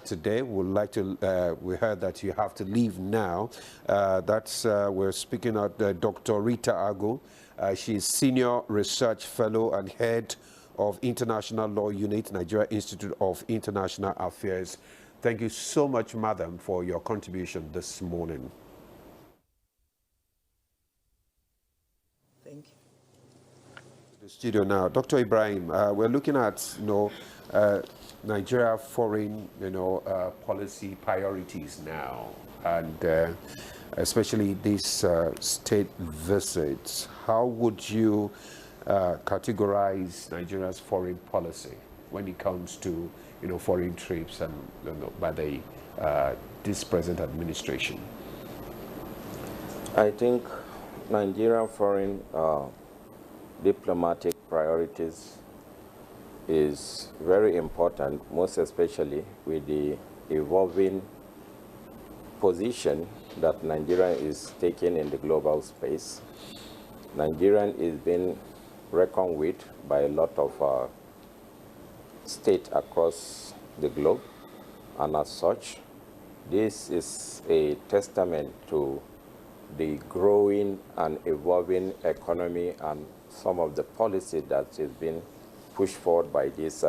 today. We heard that you have to leave now. We're speaking of Dr. Rita Agu. She's Senior Research Fellow and Head of International Law Unit, Nigeria Institute of International Affairs. Thank you so much, Madam, for your contribution this morning. Thank you. The studio now, Dr. Ibrahim. We're looking at Nigeria foreign policy priorities now, and especially these state visits. How would you categorize Nigeria's foreign policy when it comes to foreign trips and by this present administration? I think Nigerian foreign diplomatic priorities is very important, most especially with the evolving position that Nigeria is taking in the global space. Nigeria is being reckoned with by a lot of states across the globe, and as such, this is a testament to the growing and evolving economy and some of the policy that is being pushed forward by this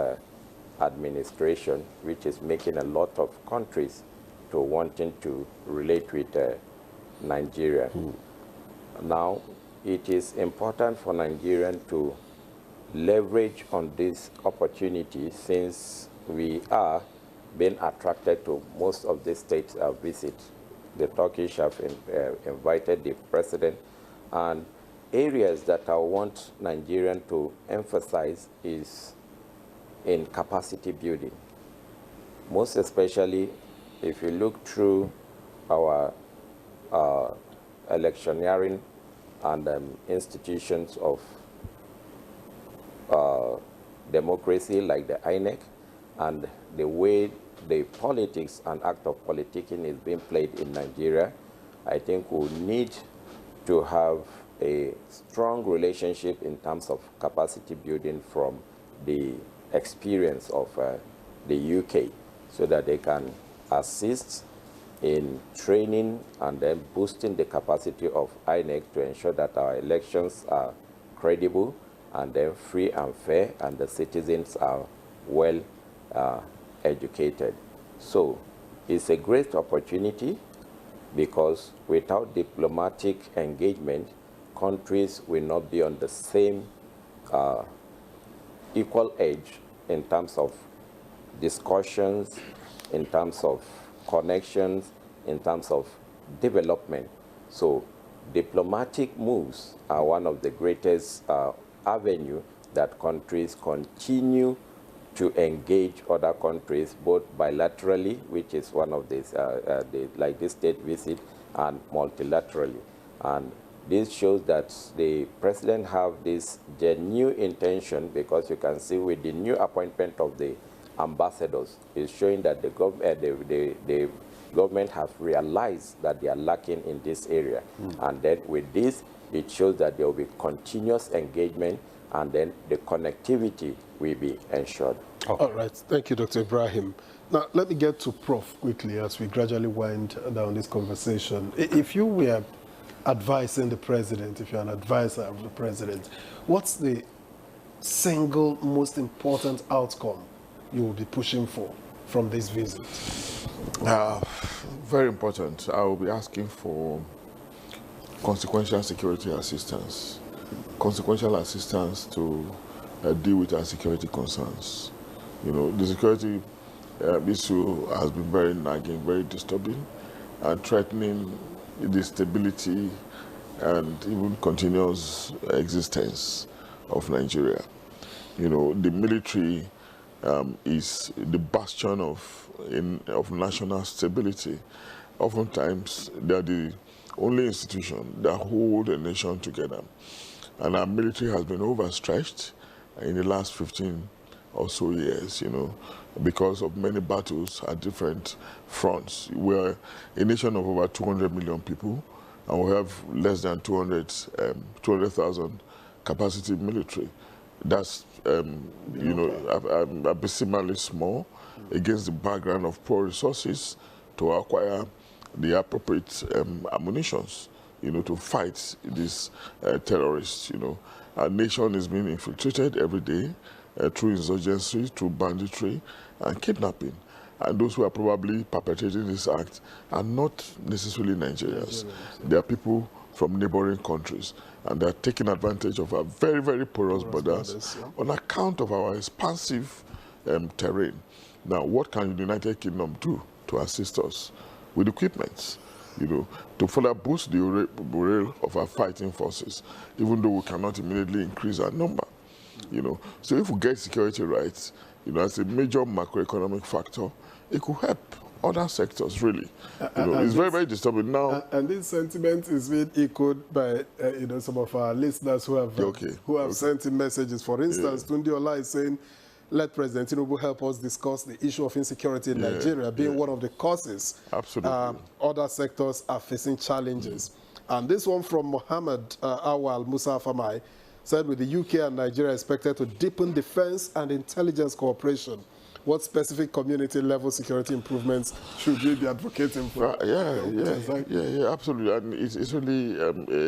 administration, which is making a lot of countries to wanting to relate with Nigeria. Now, it is important for Nigerian to leverage on this opportunity, since we are being attracted to most of the states visit. The Turkish have invited the president, and areas that I want Nigerian to emphasize is in capacity building. Most especially, if you look through our electioneering and institutions of democracy like the INEC, and the way the politics and act of politicking is being played in Nigeria, I think we need to have a strong relationship in terms of capacity building from the experience of the UK, so that they can assist in training and then boosting the capacity of INEC to ensure that our elections are credible and then free and fair, and the citizens are well educated. So it's a great opportunity, because without diplomatic engagement, countries will not be on the same equal edge in terms of discussions, in terms of connections, in terms of development. So diplomatic moves are one of the greatest avenue that countries continue to engage other countries, both bilaterally, which is one of these, like this state visit, and multilaterally. And this shows that the president have this genuine intention, because you can see with the new appointment of the ambassadors, is showing that the government have realized that they are lacking in this area. And then with this, it shows that there will be continuous engagement, and then the connectivity will be ensured. Okay. All right. Thank you, Dr. Ibrahim. Now, let me get to Prof quickly as we gradually wind down this conversation. If you were advising the president, if you're an advisor of the president, what's the single most important outcome you will be pushing for from this visit? Very important. I will be asking for consequential security assistance. Consequential assistance to deal with our security concerns. You know, the security issue has been very nagging, very disturbing, and threatening the stability and even continuous existence of Nigeria. You know, the military is the bastion of national stability. Oftentimes, they are the only institution that hold a nation together. And our military has been overstretched in the last 15 or so years, you know, because of many battles at different fronts. We're a nation of over 200 million people, and we have less than 200,000 capacity military. That's, you know, abysmally small against the background of poor resources to acquire the appropriate ammunitions, you know, to fight these terrorists, you know. Our nation is being infiltrated every day through insurgency, through banditry, and kidnapping. And those who are probably perpetrating this act are not necessarily Nigerians. They are people from neighboring countries, and they're taking advantage of our very, very porous borders on account of our expansive terrain. Now, what can the United Kingdom do to assist us with equipment, you know, to further boost the morale of our fighting forces, even though we cannot immediately increase our number, you know. So if we get security rights, you know, as a major macroeconomic factor, it could help other sectors, really. You know, it's very, very disturbing now. And this sentiment is being echoed by, you know, some of our listeners who have sent in messages. For instance, Tunde Ola is saying, let President Tinubu help us discuss the issue of insecurity in Nigeria being one of the causes. Absolutely. Other sectors are facing challenges. And this one from Mohammed Awal Musa Famai said, with the UK and Nigeria expected to deepen defense and intelligence cooperation, what specific community level security improvements should we be advocating for? Yeah, absolutely. And it's really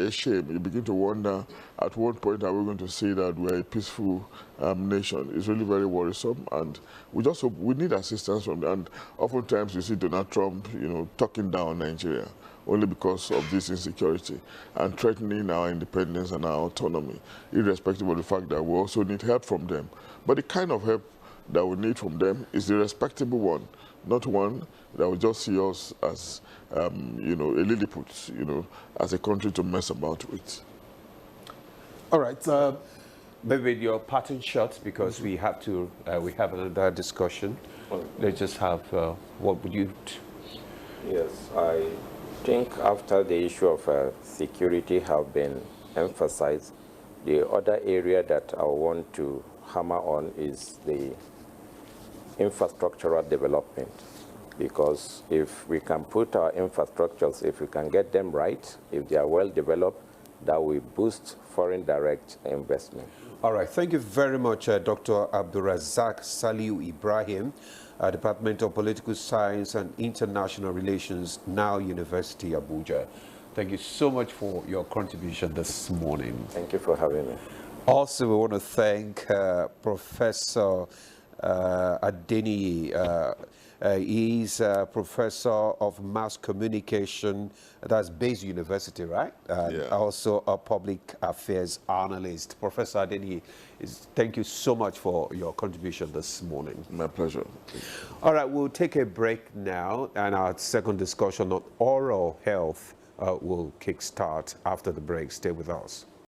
a shame. You begin to wonder at what point are we going to see that we're a peaceful nation. It's really very worrisome, and we just hope we need assistance from them. And oftentimes you see Donald Trump, talking down Nigeria only because of this insecurity and threatening our independence and our autonomy, irrespective of the fact that we also need help from them. But the kind of help that we need from them is the respectable one, not one that will just see us as, a Lilliput, as a country to mess about with. All right. Maybe your pattern shots, because we have another discussion. Let's just have, what would you... Yes, I think after the issue of security have been emphasized, the other area that I want to hammer on is the infrastructural development. Because if we can put our infrastructures, if we can get them right, if they are well developed, that will boost foreign direct investment. All right, thank you very much, Dr. Abdulrazak Saliu Ibrahim, Department of Political Science and International Relations, now University, Abuja. Thank you so much for your contribution this morning. Thank you for having me. Also, we want to thank Professor Adeniyi. He's a professor of mass communication. That's Bayes University, right? Yeah. Also a public affairs analyst. Professor Adeniyi, thank you so much for your contribution this morning. My pleasure. All right, we'll take a break now, and our second discussion on oral health will kickstart after the break. Stay with us.